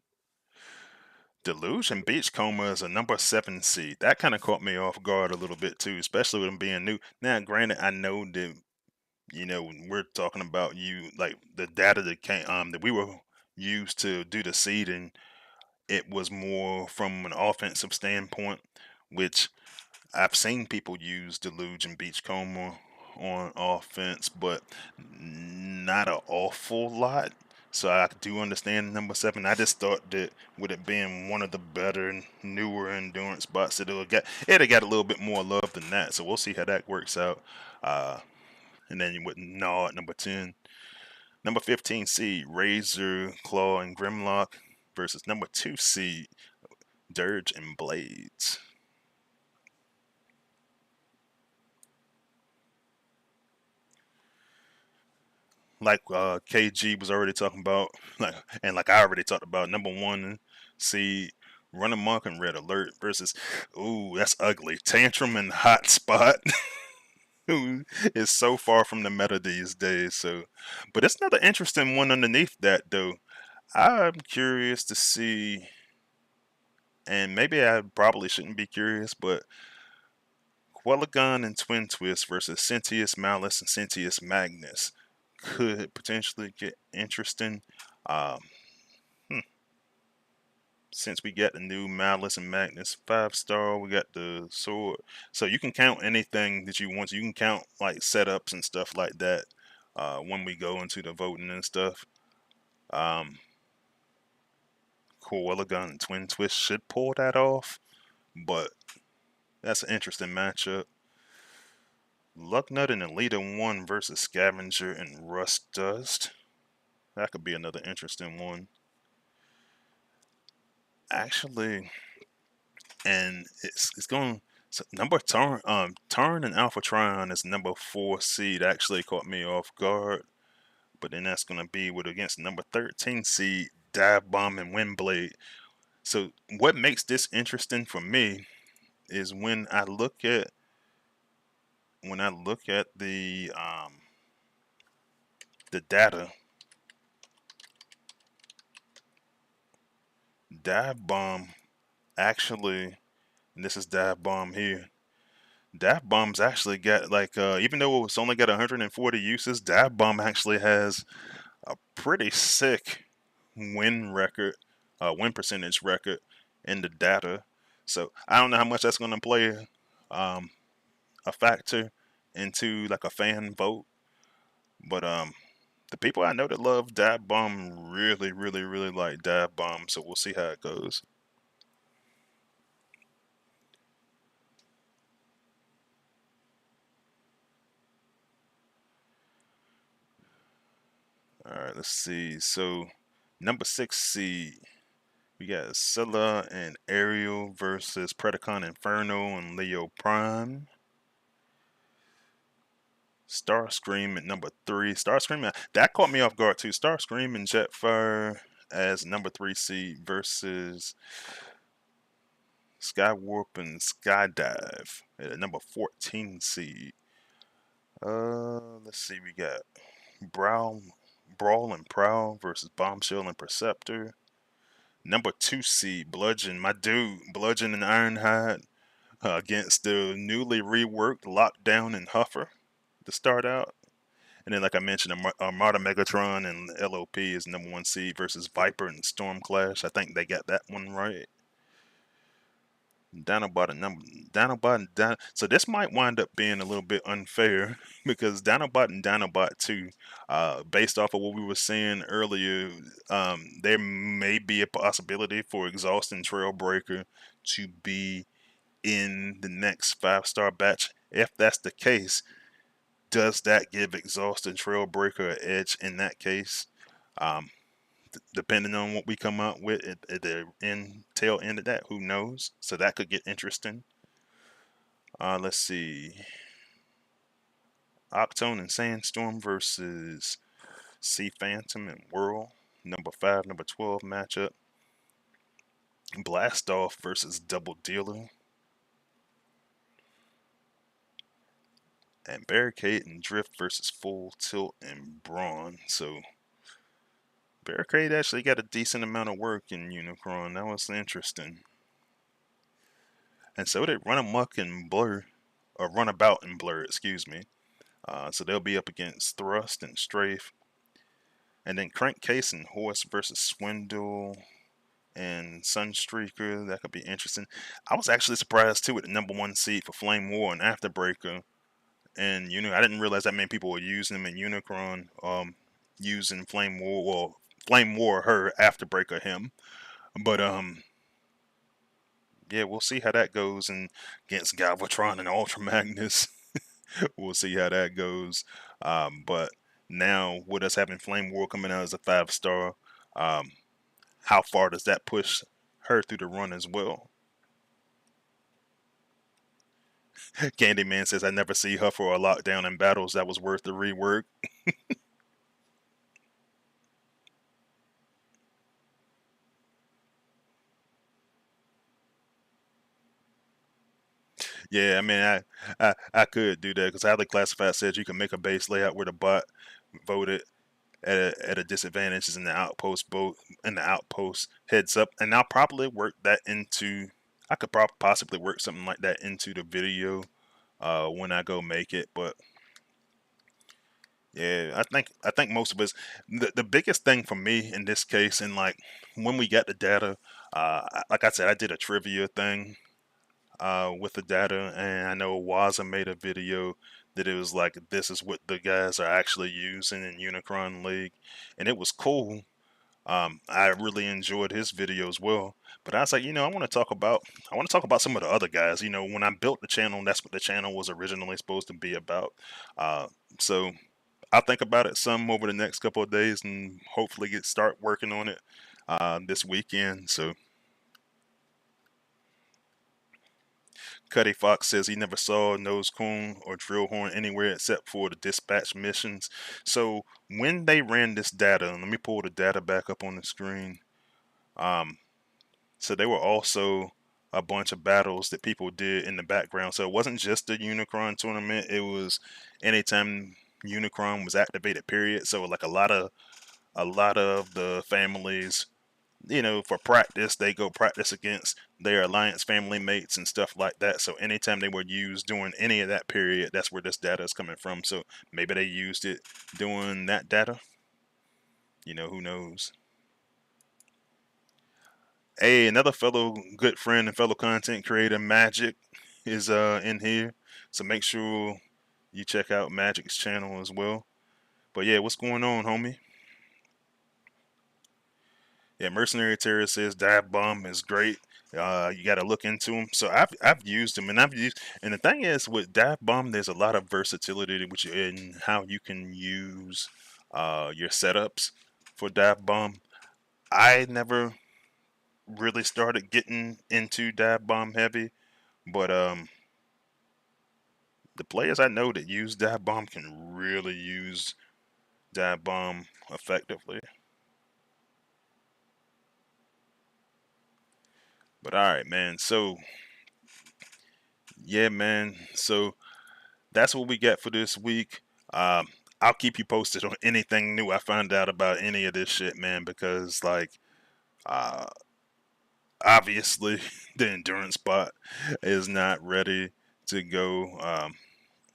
Deluge and Beachcomber is a number 7 seed. That kind of caught me off guard a little bit too, especially with him being new. Now, granted, I know that when we're talking about like the data that we were used to do the seeding, it was more from an offensive standpoint, which I've seen people use Deluge and Beachcomber on offense, but not an awful lot. So I do understand number 7. I just thought that with it being one of the better, newer endurance bots, it'd got a little bit more love than that. So we'll see how that works out. And then with Gnaw at number 10. Number 15 seed, Razor, Claw, and Grimlock versus number 2 seed, Dirge and Blades. Like KG was already talking about, like I already talked about, number 1 seed, Run Amok and Red Alert versus, ooh, that's ugly, Tantrum and Hotspot. Who is so far from the meta these days. So, but it's another interesting one underneath that though. I'm curious to see, and maybe I probably shouldn't be curious, but Quellagon and Twin Twist versus Sentius Malice and Sentius Magnus could potentially get interesting. Um, hmm, since we got the new Malice and Magnus 5-star, we got the sword. So you can count anything that you want. You can count like setups and stuff like that when we go into the voting and stuff. Um, Corelligon and Twin Twist should pull that off. but that's an interesting matchup. Lucknut and Elita 1 versus Scavenger and Rust Dust. That could be another interesting one. Actually, and it's going so number Turn and Alpha Trion is number 4 seed. Actually caught me off guard, but then that's gonna be with against number 13 seed Dive Bomb and Windblade. So what makes this interesting for me is when I look at the data. Dive Bomb actually, and this is Dive Bomb here. Dive Bomb's actually got like even though it's only got 140 uses, Dive Bomb actually has a pretty sick win percentage record in the data. So I don't know how much that's going to play um, a factor into like a fan vote, but the people I know that love Dive Bomb really, really, really like Dive Bomb. So we'll see how it goes. All right, let's see. So number 6 seed, we got Scylla and Ariel versus Predacon Inferno and Leo Prime. Starscream at number 3. Starscream, that caught me off guard too. Starscream and Jetfire as number 3 seed versus Skywarp and Skydive at number 14 seed. Let's see, we got Brawl, Brawl and Prowl versus Bombshell and Perceptor. Number 2 seed, Bludgeon, my dude, Bludgeon and Ironhide against the newly reworked Lockdown and Huffer to start out. And then, like I mentioned, Armada Megatron and LOP is number 1 seed versus Viper and Stormclash. I think they got that one right. Dinobot and number Dinobot and so this might wind up being a little bit unfair because Dinobot and Dinobot 2, based off of what we were saying earlier, there may be a possibility for Exhaust and Trailbreaker to be in the next 5-star batch. If that's the case, does that give Exhaust and Trailbreaker an edge in that case? Um, Depending on what we come out with at the tail end of that, who knows? So that could get interesting. Let's see. Octone and Sandstorm versus Sea Phantom and Whirl. Number 5, number 12 matchup. Blast Off versus Double Dealer. And Barricade and Drift versus Full Tilt and Brawn. So Barricade actually got a decent amount of work in Unicron. That was interesting. And so did Run Amok and Blur, or Runabout and Blur, excuse me. So they'll be up against Thrust and Strafe. And then Crankcase and Horse versus Swindle and Sunstreaker. That could be interesting. I was actually surprised too with the number 1 seed for Flame War and Afterbreaker. And I didn't realize that many people were using them in Unicron, using Flame War, well, Flame War her, Afterbreaker him. But yeah, we'll see how that goes and against Galvatron and Ultra Magnus. We'll see how that goes. But now with us having Flame War coming out as a 5-star, how far does that push her through the run as well? Candyman says, I never see her for a lockdown in battles that was worth the rework. Yeah, I mean, I could do that because Highly Classified says you can make a base layout where the bot voted at a disadvantage is in the outpost boat in the outpost heads up, and I'll probably work that into. I could possibly work something like that into the video when I go make it, but yeah, I think most of us. The biggest thing for me in this case, and like when we got the data, like I said, I did a trivia thing with the data, and I know Waza made a video that it was like this is what the guys are actually using in Unicron League, and it was cool. I really enjoyed his video as well. But I was like, I want to talk about some of the other guys. When I built the channel, that's what the channel was originally supposed to be about. Uh, so I'll think about it some over the next couple of days and hopefully start working on it this weekend. So Cuddy Fox says he never saw Nose Cone or Drill Horn anywhere except for the dispatch missions. So when they ran this data, let me pull the data back up on the screen. Um, so there were also a bunch of battles that people did in the background. So it wasn't just the Unicron tournament. It was anytime Unicron was activated. Period. So like a lot of the families, for practice, they go practice against their alliance family mates and stuff like that. So anytime they were used during any of that period, that's where this data is coming from. So maybe they used it during that data. Who knows? Hey, another fellow good friend and fellow content creator, Magic, is in here. So make sure you check out Magic's channel as well. But yeah, what's going on, homie? Yeah, Mercenary Terror says Dive Bomb is great. You got to look into them. So I've used them, and and the thing is with Dive Bomb, there's a lot of versatility which in how you can use your setups for Dive Bomb. I never really started getting into Dive Bomb heavy, but the players I know that use Dive Bomb can really use Dive Bomb effectively. But all right, man. So yeah, man. So that's what we got for this week. Um, I'll keep you posted on anything new I find out about any of this shit, man. Because uh, obviously, the endurance bot is not ready to go.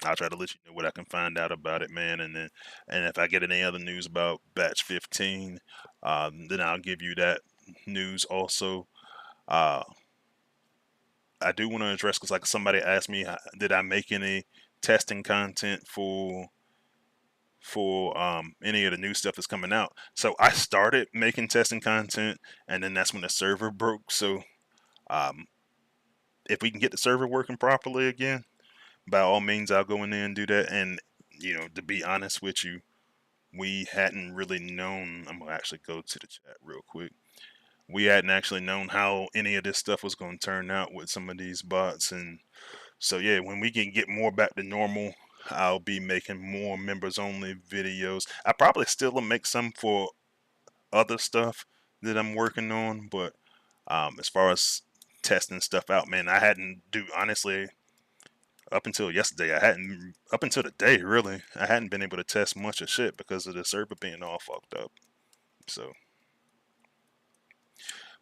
I'll try to let you know what I can find out about it, man. And if I get any other news about Batch 15, then I'll give you that news also. Uh, I do want to address because like somebody asked me, did I make any testing content for any of the new stuff that's coming out. So I started making testing content, and then that's when the server broke. So um, if we can get the server working properly again, by all means, I'll go in there and do that. And to be honest with you, we hadn't really known. I'm gonna actually go to the chat real quick. We hadn't actually known how any of this stuff was going to turn out with some of these bots, and so yeah, when we can get more back to normal, I'll be making more members only videos. I probably still will make some for other stuff that I'm working on, but as far as testing stuff out, man, I hadn't do honestly up until yesterday. I hadn't up until today really. I hadn't been able to test much of shit because of the server being all fucked up. So,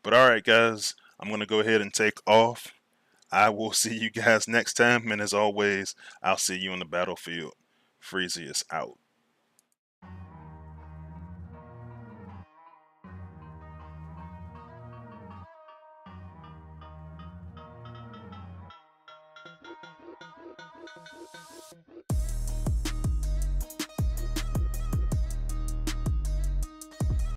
but all right, guys, I'm gonna go ahead and take off. I will see you guys next time, and as always, I'll see you on the battlefield. Freezius out.